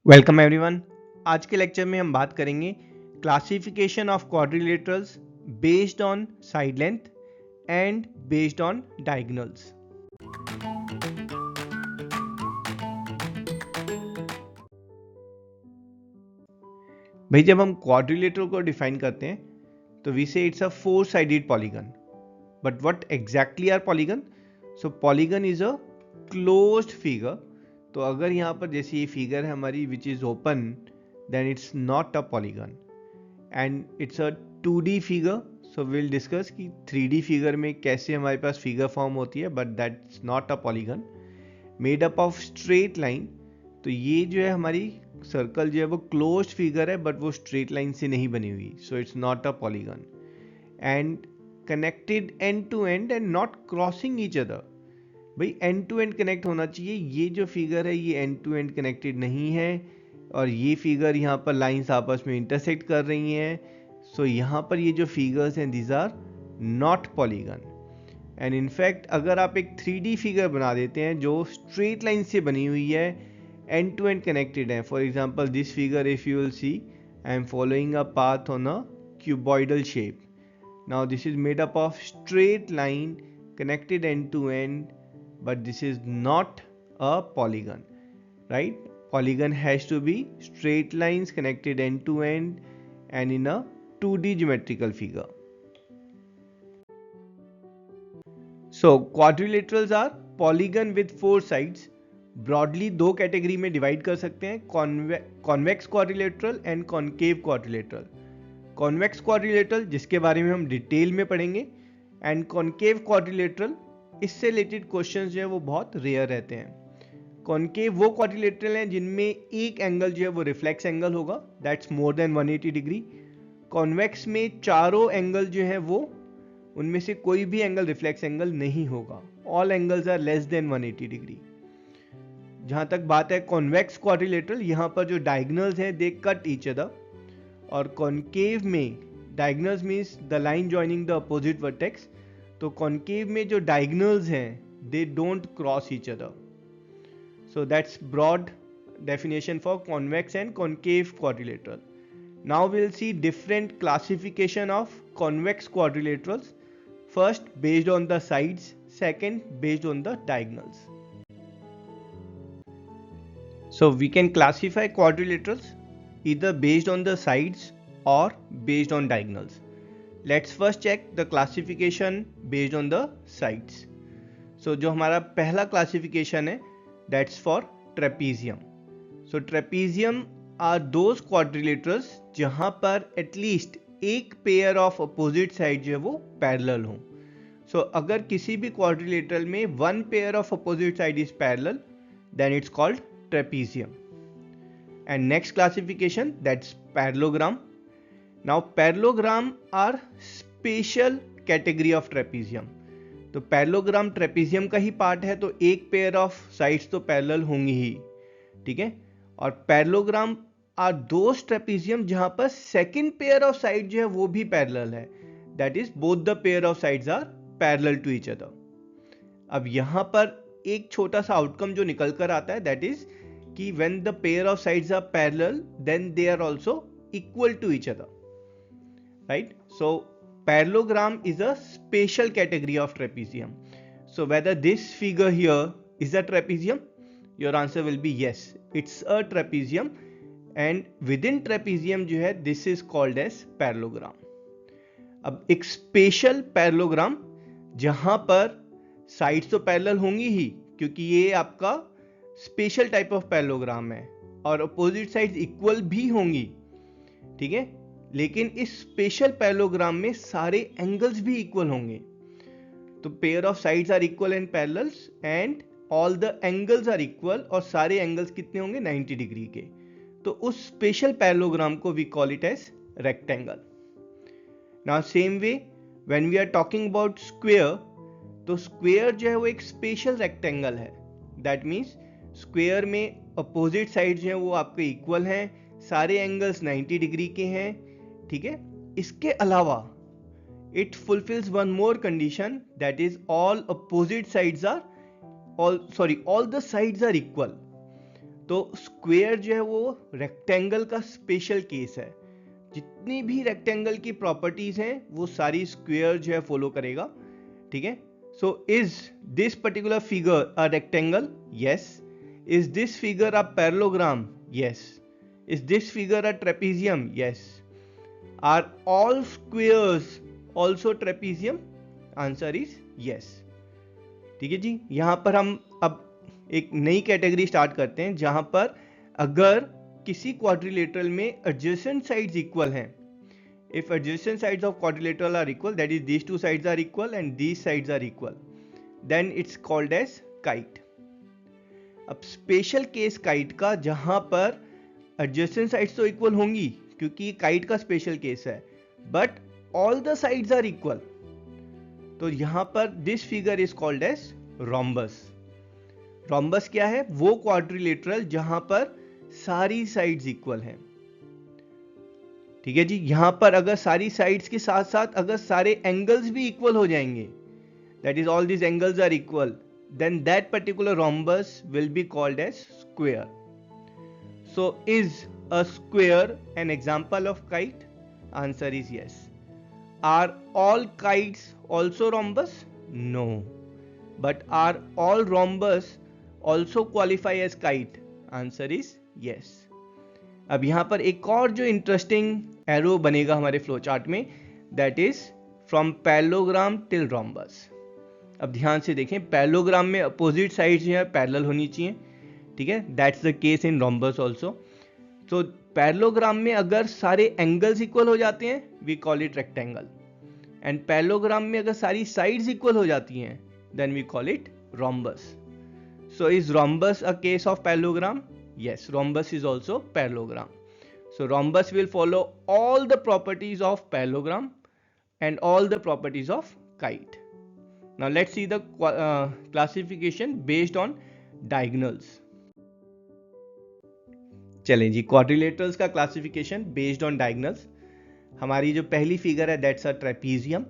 Welcome everyone. आज के lecture में हम बात करेंगे classification of quadrilaterals based on side length and based on diagonals. भाई जब हम क्वाड्रिलेटरल को डिफाइन करते हैं तो we say it's a four sided polygon. But what exactly are polygon? So polygon is a closed figure. तो अगर यहाँ पर जैसे ये फिगर है हमारी which is open, then it's not a polygon and it's a 2D figure. So will discuss कि 3D figure में कैसे हमारे पास फिगर फॉर्म होती है, but that's not a polygon. Made up of straight line. तो ये जो है हमारी सर्कल जो है वो क्लोज्ड फिगर है, बट वो स्ट्रेट लाइन से नहीं बनी हुई, so it's not a polygon. And connected end to end and not crossing each other. भाई एंड टू एंड कनेक्ट होना चाहिए। ये जो फिगर है ये एंड टू एंड कनेक्टेड नहीं है, और ये फिगर यहाँ पर लाइंस आपस में इंटरसेक्ट कर रही हैं। सो यहाँ पर ये जो फिगर्स हैं these are not polygon. And in fact अगर आप एक 3D फिगर बना देते हैं जो स्ट्रेट लाइन से बनी हुई है, एंड टू एंड कनेक्टेड है, for example this figure if you will see, I am following a path on a cuboidal shape. Now this is made up of straight line connected end to end, but this is not a polygon, right? Polygon has to be straight lines connected end to end and in a 2D geometrical figure. So quadrilaterals are polygon with four sides. Broadly दो category में divide कर सकते हैं, convex quadrilateral and concave quadrilateral. Convex quadrilateral जिसके बारे में हम detail में पढ़ेंगे, एंड कॉन्केव क्वाड्रिलेटरल इससे रिलेटेड क्वेश्चंस जो है वो बहुत रेयर रहते हैं। कॉन्केव वो क्वाड्रिलेटरल हैं जिनमें एक एंगल जो है वो रिफ्लेक्स एंगल होगा, that's more than 180 degree. Convex में चारों एंगल जो है वो, उनमें से कोई भी एंगल रिफ्लेक्स एंगल नहीं होगा, all angles are less than 180 degree. जहां तक बात है कॉन्वेक्स क्वाड्रिलेटरल, यहां पर जो डायगोनल्स हैं दे कट ईच अदर, और कॉन्केव में diagonals means the line joining the opposite vertex. तो कॉन्केव में जो डायगोनल्स हैं they don't cross each other. So that's broad definition for convex and concave quadrilateral. Now we'll see different classification of convex quadrilaterals. First based on the sides, second based on the diagonals. So we can classify quadrilaterals either based on the sides or based on diagonals. Let's first check the classification based on the sides. So जो हमारा पहला classification है that's for trapezium. So trapezium are those quadrilaterals जहां पर at least एक pair of opposite side जो है वो parallel हो. So अगर किसी भी quadrilateral में one pair of opposite side is parallel, then it's called trapezium. And next classification, that's parallelogram. Now parallelogram are special category of trapezium. तो पैरेललोग्राम ट्रेपेजियम का ही पार्ट है, तो एक पेयर ऑफ साइड्स तो पैरेलल होंगी ही, ठीक है। और पैरेललोग्राम आर दोस ट्रेपेजियम जहां पर सेकंड पेयर ऑफ साइड जो है वो भी पैरेलल है, that is both the pair of sides are parallel to each other. अब यहां पर एक छोटा सा आउटकम जो निकल कर आता है, दैट इज कि when the pair of sides are parallel then they are also equal to each other, right. So parallelogram is a special category of trapezium. So whether this figure here is a trapezium, your answer will be yes, it's a trapezium, and within trapezium जो है this is called as parallelogram. अब एक special parallelogram जहां पर sides तो parallel होंगी ही, क्योंकि ये आपका स्पेशल टाइप ऑफ पैरेललोग्राम है, और अपोजिट साइड्स इक्वल भी होंगी, ठीक है। लेकिन इस स्पेशल पैरेललोग्राम में सारे एंगल्स भी इक्वल होंगे। तो pair of sides are equal and parallels and all the angles are equal, और सारे एंगल्स कितने होंगे 90 डिग्री के। तो उस स्पेशल पैरेललोग्राम को we call it as rectangle. Now same way when we are talking about square, तो square जो है वो एक स्पेशल रेक्टेंगल है। दैट मीन्स स्क्वायर में अपोजिट साइड जो है वो आपके इक्वल हैं, सारे एंगल्स 90 डिग्री के हैं, ठीक है। इसके अलावा it fulfils one more condition, that is all opposite sides are all the sides are equal. तो स्क्वेयर जो है वो रेक्टेंगल का स्पेशल केस है। जितनी भी रेक्टेंगल की प्रॉपर्टीज हैं वो सारी स्क्वेयर जो है फॉलो करेगा, ठीक है। So is this particular figure a rectangle? Yes. Is this figure a parallelogram? Yes. Is this figure a trapezium? Yes. Are all squares also trapezium? Answer is yes. ठीक है जी। यहां पर हम अब एक नई कैटेगरी स्टार्ट करते हैं जहां पर अगर किसी क्वाड्रिलेटरल में एडजेसेंट साइड्स इक्वल हैं, if adjacent sides of quadrilateral are equal, that is these two sides are equal and these sides are equal, then it's called as kite. अब स्पेशल केस काइट का जहां पर adjacent sides तो equal होंगी क्योंकि kite का special case है, but all the sides are equal, तो यहां पर this figure is called as rhombus. Rhombus क्या है? वो क्वाड्रिलेटरल जहां पर सारी साइड्स इक्वल हैं, ठीक है जी। यहां पर अगर सारी साइड्स के साथ साथ अगर सारे एंगल्स भी इक्वल हो जाएंगे, that is all this angles are equal, then that particular rhombus will be called as square. So is a square an example of kite? Answer is yes. Are all kites also rhombus? No. But are all rhombus also qualify as kite? Answer is yes. अब यहां पर एक और जो interesting arrow बनेगा हमारे flow chart में, that is from parallelogram till rhombus. अब ध्यान से देखें, पैरेललोग्राम में अपोजिट साइड जो है पैरेलल होनी चाहिए, ठीक है। That's the case in rhombus also. तो पैरेललोग्राम में अगर सारे एंगल्स इक्वल हो जाते हैं, we call it rectangle, and parallelogram में अगर सारी साइड्स इक्वल हो जाती हैं, then we call it rhombus. So is rhombus a case of parallelogram? Yes, rhombus is also parallelogram. So rhombus will follow all the properties of parallelogram and all the properties of kite. Now let's see the classification based on diagonals. चलें जी, quadrilaterals का classification based on diagonals. हमारी जो पहली figure है that's a trapezium.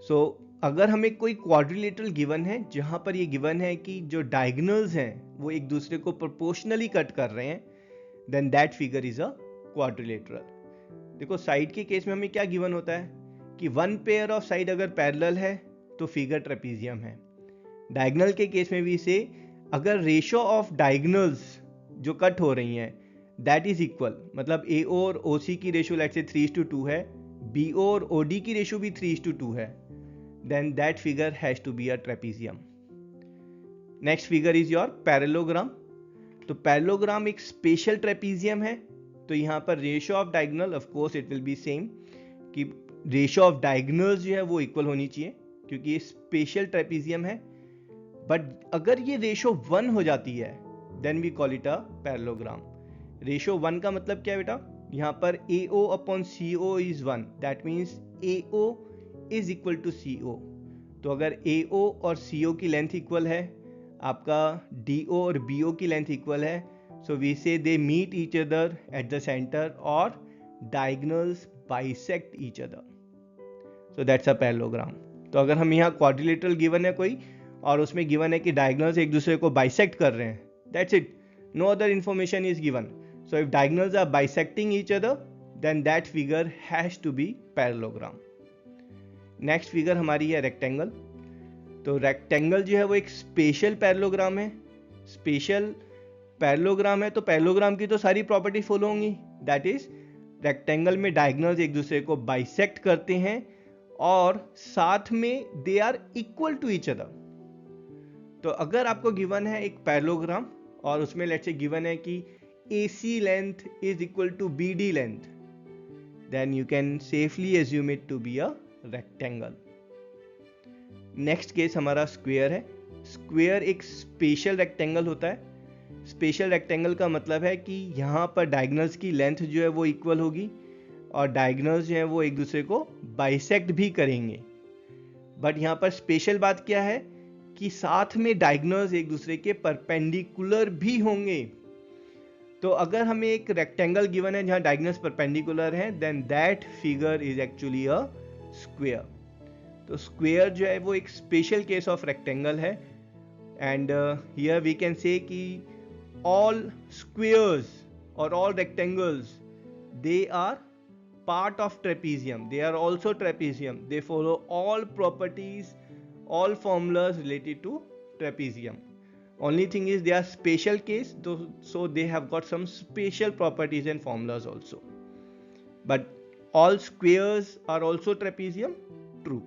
सो अगर हमें कोई quadrilateral given है जहां पर ये गिवन है कि जो डायगोनल्स हैं वो एक दूसरे को प्रोपोर्शनली कट कर रहे हैं, then that figure is a quadrilateral. देखो साइड के केस में हमें क्या गिवन होता है कि वन पेयर ऑफ साइड अगर पैरेलल है तो फिगर ट्रेपीजियम है। डायगोनल के केस में भी से अगर रेशो ऑफ डायगोनल्स जो कट हो रही हैं दैट इज इक्वल, मतलब AO और OC की रेशो लेट्स से 3:2 है, BO और OD की रेशो भी 3:2 है, then that figure has to be a trapezium. Next figure is your parallelogram. तो पैरेललोग्राम एक स्पेशल ट्रेपीजियम है, तो यहाँ पर ratio of diagonal of course it will be same, कि रेशियो ऑफ डायगोनल्स जो है वो इक्वल होनी चाहिए क्योंकि ये स्पेशल ट्रेपीजियम है। बट अगर ये रेशियो 1 हो जाती है then we call it a parallelogram. Ratio 1 का मतलब क्या है बेटा? यहाँ पर AO upon CO is 1, that means AO is equal to CO। तो अगर AO और CO की लेंथ इक्वल है, आपका DO और BO की लेंथ इक्वल है, so we say they meet each other at the centre और diagonals bisect each other, so that's a parallelogram. तो अगर हम यहाँ क्वाड्रिलेटरल गिवन है कोई और उसमें गिवन है कि डायगोनल्स एक दूसरे को बाइसेक्ट कर रहे हैं, that's it, no other information is given. So if diagonals are bisecting each other then that figure has to be parallelogram. Next figure हमारी है रेक्टेंगल। तो रेक्टेंगल जो है वो एक स्पेशल पैरेललोग्राम है। स्पेशल पैरेललोग्राम है तो पैरेललोग्राम की तो सारी प्रॉपर्टी फॉलो होंगी, दैट इज रेक्टेंगल में डायगोनल्स एक दूसरे को बाइसेक्ट करते हैं और साथ में they are equal to each other. तो अगर आपको गिवन है एक पैरेललोग्राम और उसमें लेट्स से गिवन है कि AC length is equal to BD length, then you can safely assume it to be a rectangle. Next case हमारा स्क्वेयर है। स्क्वेयर एक स्पेशल रेक्टेंगल होता है। स्पेशल रेक्टेंगल का मतलब है कि यहाँ पर डायगोनल्स की लेंथ जो है वो इक्वल होगी और डायगोनल्स जो है वो एक दूसरे को बाइसेक्ट भी करेंगे। बट यहाँ पर स्पेशल बात क्या है कि साथ में डायगोनल्स एक दूसरे के परपेंडिकुलर भी होंगे। तो अगर हमें एक रेक्टेंगल गिवन है जहाँ डायगोनल्स परपेंडिकुलर हैं, then that figure is actually a square. तो स्क्वेयर जो है वो एक स्पेशल केस ऑफ रेक्टेंगल है, and here we can say कि all squares or all rectangles, they are part of trapezium. They are also trapezium. They follow all properties, all formulas related to trapezium. Only thing is they are special case, so they have got some special properties and formulas also. But all squares are also trapezium? True.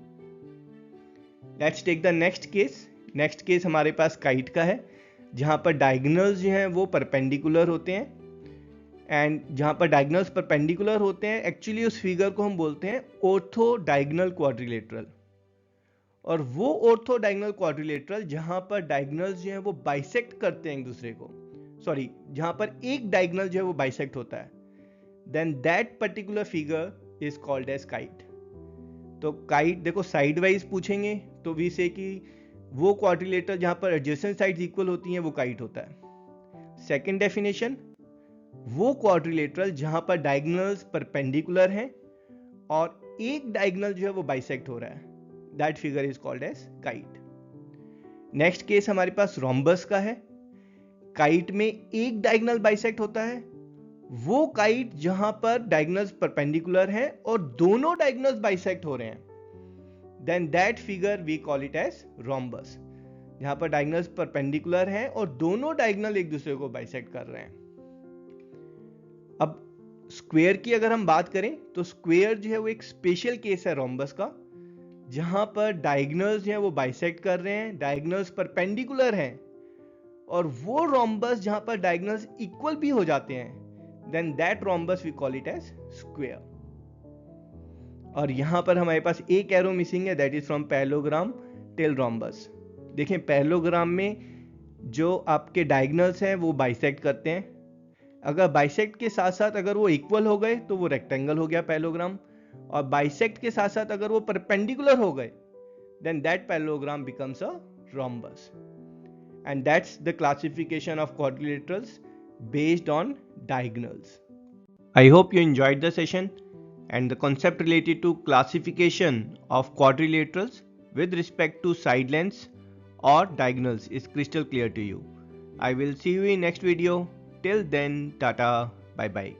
Let's take the next case. Next case हमारे पास kite का है, जहाँ पर diagonals जो हैं वो perpendicular होते हैं. एंड जहाँ पर डायगोनल्स परपेंडिकुलर होते हैं, एक्चुअली उस फिगर को हम बोलते हैं ऑर्थो डायगोनल क्वाड्रिलेटरल. और वो ऑर्थो डायगोनल क्वाड्रिलेटरल जहाँ पर डायगोनल्स जो हैं वो बाइसेक्ट करते हैं एक दूसरे को, सॉरी जहाँ पर एक डायगोनल जो है वो बाइसेक्ट होता है, then that particular figure is called as kite. तो काइट देखो साइड वाइज पूछेंगे तो वी से कि वो क्वाड्रिलेटरल जहां पर एडजेसेंट साइड्स इक्वल होती हैं वो काइट होता है. सेकंड डेफिनेशन, वो क्वाड्रिलेटरल जहां पर डायगोनल्स परपेंडिकुलर हैं और एक डायगोनल जो है वो बाइसेक्ट हो रहा है, that figure is called as kite. Next case हमारे पास रोम्बस का है. काइट में एक डायगोनल बाइसेक्ट होता है, वो काइट जहां पर डायगोनल्स परपेंडिकुलर हैं और दोनों डायगोनल्स बाइसेक्ट हो रहे हैं, then that figure we call it as rhombus. जहां पर डायगोनल्स परपेंडिकुलर हैं और दोनों डायगोनल एक दूसरे को बाइसेक्ट कर रहे हैं. अब स्क्वायर की अगर हम बात करें तो स्क्वायर जो है वो एक स्पेशल केस है रोम्बस का, जहां पर डायगोनल्स जो है वो बाइसेक्ट कर रहे हैं, डायगोनल्स परपेंडिकुलर हैं, और वो रोम्बस जहां पर डायगोनल्स इक्वल भी हो जाते हैं, then that rhombus we call it as square. और यहां पर हमारे पास एक एरो मिसिंग है, that is from parallelogram till rhombus. देखें पैरेललोग्राम में जो आपके डायगोनल्स हैं वो बाइसेक्ट करते हैं. अगर बाइसेक्ट के साथ साथ अगर वो इक्वल हो गए तो वो रेक्टेंगल हो गया पैरेललोग्राम, और बाइसेक्ट के साथ साथ अगर वो परपेंडिकुलर हो गए, then that parallelogram becomes a rhombus. And that's the classification of quadrilaterals based on diagonals. I hope you enjoyed the session and the concept related to classification of quadrilaterals with respect to side lengths or diagonals is crystal clear to you. I will see you in next video. Till then, tata, bye bye.